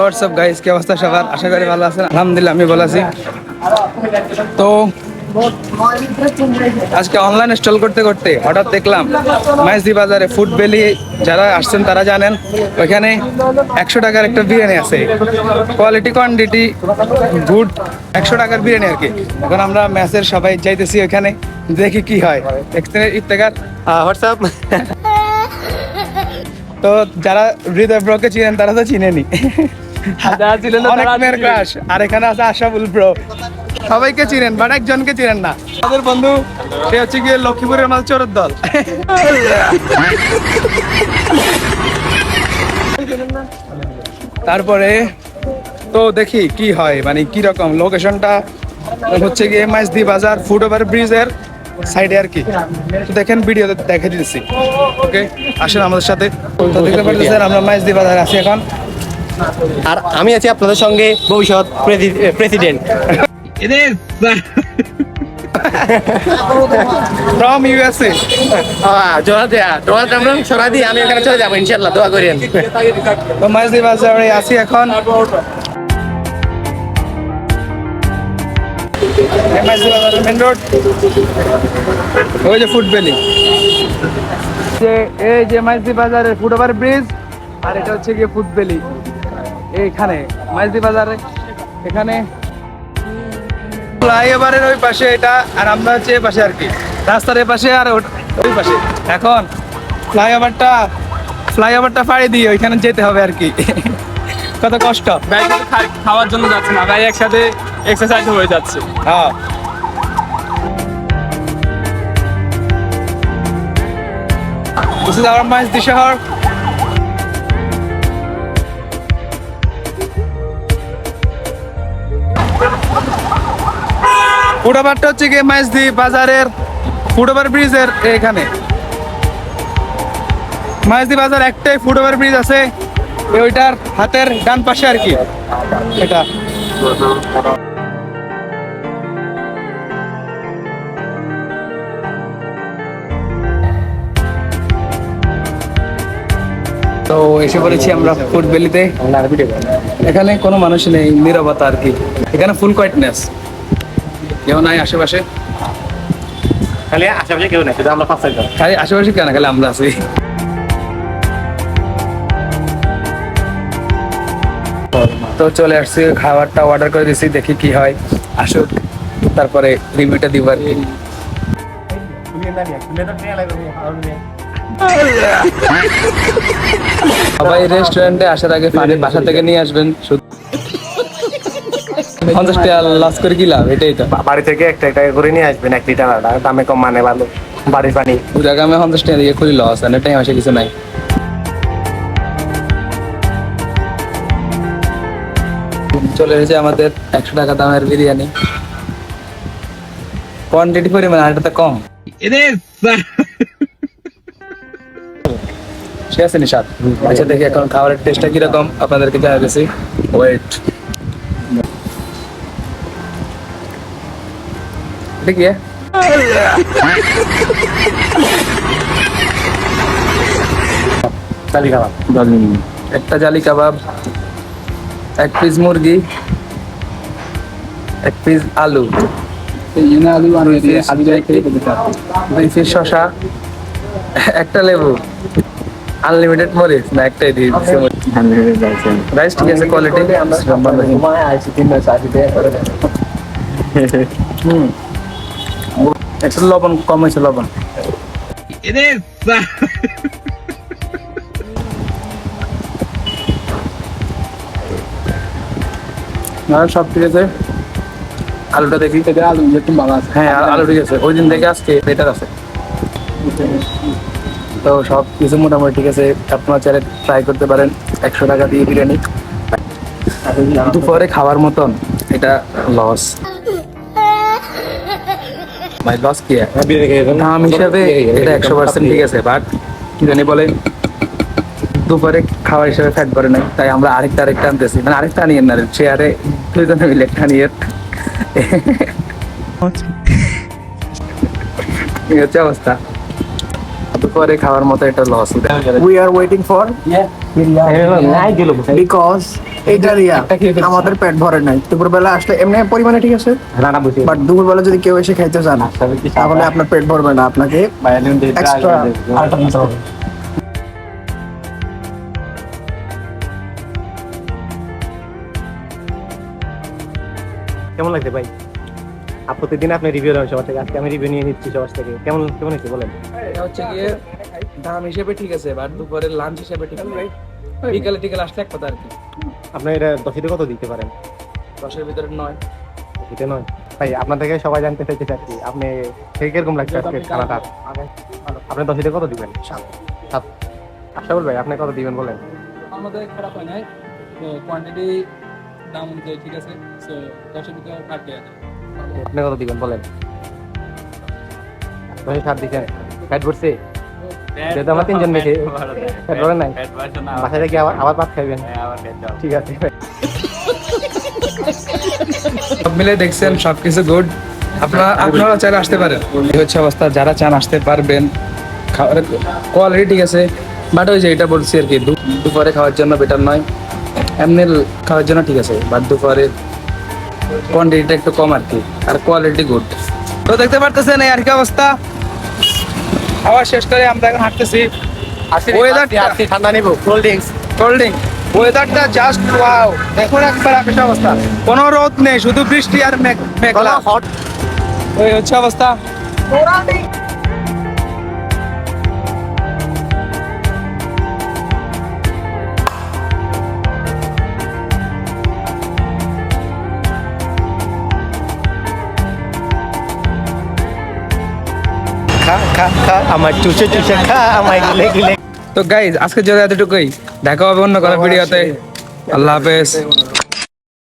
WhatsApp guys, কি অবস্থা সবার? আশা করি ভালো আছেন। আলহামদুলিল্লাহ আমি ভালো আছি। তো আজকে অনলাইন স্টল করতে করতে হঠাৎ দেখলাম মাইজদি বাজারে ফুড ভ্যালি, যারা আসছেন তারা জানেন ওইখানে 100 টাকার একটা বিরিয়ানি আছে, কোয়ালিটি কোয়ান্টিটি গুড, 100 টাকার বিরিয়ানি আর কি। এখন আমরা ম্যাচের সবাই যাইতেছি ওইখানে, দেখি কি হয়। ইফতেখার হোয়াটসঅ্যাপ। তো যারা হৃদয় ব্রোকে চিনেন তারা তো চিনেনি, অনেক মেয়ের ক্রাশ। আর এখানে আছে আশাফুল ব্রো, সবাইকে চিনেন বাট একজনকে চিনেন না, আমাদের বন্ধু। সে হচ্ছে গিয়ে লক্ষ্মীপুরের মাঝ চোরের দল। তারপরে তো দেখি কি হয়, মানে কি রকম লোকেশনটা হচ্ছে গিয়ে মাইজদি বাজার ফুট ওভার ব্রিজের সাইডে আর কি। তো দেখেন ভিডিও দেখে দিতেছি। ওকে, আসেন আমাদের সাথে। তো দেখতে পাচ্ছেন আমরা মাইজদি বাজার আছি এখন, আর আমি আছি আপনাদের সঙ্গে ভবিষ্যৎ president from USA. Donald Trump সরাই দিয়ে আমি এখানে চলে যাবো ইনশাল্লাহ, দোয়া করেন। তো মাইজদি বাজারে আছি এখন। মাইজদি বাজারের মেন রোড, ওই যে ফুড ভ্যালি, যে এই যে মাইজদি বাজারের ফুট ওভার ব্রিজ, আর এটা হচ্ছে গিয়ে ফুড ভ্যালি। এইখানে মাইজদি বাজারে এখানে ফ্লাইওভারের ওই পাশে এটা, আর আমরা হচ্ছে এই পাশে আর কি, রাস্তার এই পাশে আর ওই পাশে। এখন ফ্লাইওভারটা পাড়ি দিয়ে ওইখানে যেতে হবে আর কি। কত কষ্ট। ভাই কিন্তু খাওয়ার জন্য যাচ্ছে না ভাই, একসাথে এক্সারসাইজ হয়ে যাচ্ছে। হ্যাঁ, this is our মাইজদি শহর। ফুটওভারটা হচ্ছে গিয়ে মাইজদি বাজারের ফুটওভার ব্রিজের এখানে। মাইজদি বাজার একটাই ফুটওভার ব্রিজ আছে, ওইটার হাতের ডান পাশে আর কি এটা। তো এসে পড়েছি আমরা ফুড ভ্যালিতে। এখানে কোনো মানুষ নেই, নীরবতা আর কি। এখানে ফুল কোয়াইটনেস, কেউ নাই আশেপাশে। খালি আশেপাশে কেউ নেই, শুধু আমরা পাঁচ ছয়জন। খালি আশেপাশে কেন, খালি আমরা আছি। তো চলে আসছি, খাবারটা অর্ডার করে দিছি, দেখি কি হয়, আসুক তারপরে রিভিউটা দিব আর কি। সবাই রেস্টুরেন্টে আসার আগে বাসা থেকে নিয়ে আসবেন। 50 টাকা লস করে কি লাভ, এটাই তো। বাড়ি থেকে একটা একটা করে নিয়ে আসবেন, 1 লিটার দামে কম, মানে ভালো বাড়ির পানি। ওই জায়গায় আমি 50 টাকা দিয়ে খুলি লস, আর টাইম আসে কিছু নাই। চলে এসেছে আমাদের 100 টাকা দামের বিরিয়ানি। কোয়ান্টিটি পরিমাণ আর এটা কম। ঠিক আছে নিশাদ। আচ্ছা দেখি এখন খাবারের টেস্টটা কিরকম আপনাদেরকে জানাতেছি। ওয়েট, ঠিক আছে। জালি কাবাব, একটা জালি কাবাব, 1 পিস মুরগি, 1 পিস আলু, 2 পিস শসা, একটা লেবু, আনলিমিটেড মরিচ না একটাই দিয়ে দিচ্ছে রাইস। ঠিক আছে, কোয়ালিটি একটু লবণ কম হয়েছে, লবণ। সব ঠিক আছে। আলুটা দেখি, আলু ভালো আছে। হ্যাঁ আলু ঠিক আছে, ওই দিন থেকে আজকে বেটার আছে। তো সব কিছু মোটামুটি ঠিক আছে। আপনারা চাইলে ট্রাই করতে পারেন 100 টাকা দিয়ে বিরিয়ানি। দুপুরে খাওয়ার মতন এটা লস। ভাই লস কি দাম হিসাবে এটা 100% ঠিক আছে, বাট কি জানি বলে দুপুরে খাওয়ার হিসাবে ফ্যাট করে নাই, তাই আমরা আরেকটা আনতেছি। মানে আরেকটা নিয়ে না, চেয়ারে 2 জনে মিলে একটা নিয়ে। এই হচ্ছে অবস্থা। দুপুরে খাওয়ার মতো এটা loss. We are waiting for because এইটা দিয়া আমাদের পেট ভরে নাই। দুপুরবেলা আসলে এমনি পরিমাণে ঠিক আছে, বাট দুপুরবেলা যদি কেউ এসে খাইতে চান তাহলে আপনার পেট ভরবে না, আপনাকে এক্সট্রা আইটেম নিতে হবে। কেমন লাগছে ভাই? প্রতিদিন আপনি রিভিউ দেন সবার থেকে, আজকে আমি রিভিউ নিয়ে নিচ্ছি সবার থেকে। কেমন কেমন হয়েছে বলেন? এটা হচ্ছে গিয়ে দাম হিসেবে ঠিক আছে, বাট দুপুরের লাঞ্চ হিসেবে ঠিক আছে। বিকালে টিকালে আসলে এক কথা আর কি। আপনি এটা 10-তে কত দিতে পারেন? 10-এর ভিতরে 9। দিতে নয় ভাই, আপনার থেকে সবাই জানতে চাইছে আর কি, আপনি থেকে কিরকম লাগছে আজকে খানাটা? আপনি 10-তে কত দিবেন? 7। আশাবুল ভাই আপনি কত দিবেন বলেন? আমাদের খারাপ হয় নাই, তো কোয়ান্টিটি দাম অনুযায়ী ঠিক আছে, সো 10-এর ভিতরে কাটবে আছে। আপনি কত দিবেন বলেন? 10-এ 7 দিচ্ছেন। ফ্যাট ভরছে? যেহেতু আমরা 3 জন বেশি ফ্যাট ভরে নাই, বাসায় থেকে আবার ভাত খাইবেন? ঠিক আছে। সব মিলে দেখছেন সবকিছু গুড। আপনারা চাইলে আসতে পারেন। এই হচ্ছে অবস্থা, যারা চান আসতে পারবেন। খাবারের কোয়ালিটি ঠিক আছে, বাট ওই যে এটা বলছি আর কি, দুপুরে খাওয়ার জন্য বেটার নয়, এমনি খাওয়ার জন্য ঠিক আছে, বাট দুপুরে কোয়ান্টিটিটা একটু কম আর কি, আর কোয়ালিটি গুড। তো দেখতে পারতেছেন এই আর কি অবস্থা। খাওয়া শেষ করে আমরা এখন হাঁটতেছি। আসছি ঠান্ডা নিবো, কোল্ড ড্রিঙ্কস। কোল্ড ড্রিঙ্ক, ওয়েদারটা জাস্ট ওয়াও। দেখুন একবার আকাশ অবস্থা, কোনো রোদ নেই, শুধু বৃষ্টি আর মেঘলা। হট ওই হচ্ছে অবস্থা। খা খা খা আমার চুষে চুষে খা আমায় গিলে গিলে। তো গাইজ আজকে যদি এতটুকুই, দেখা হবে অন্য কোনো ভিডিওতে। আল্লাহ হাফেজ।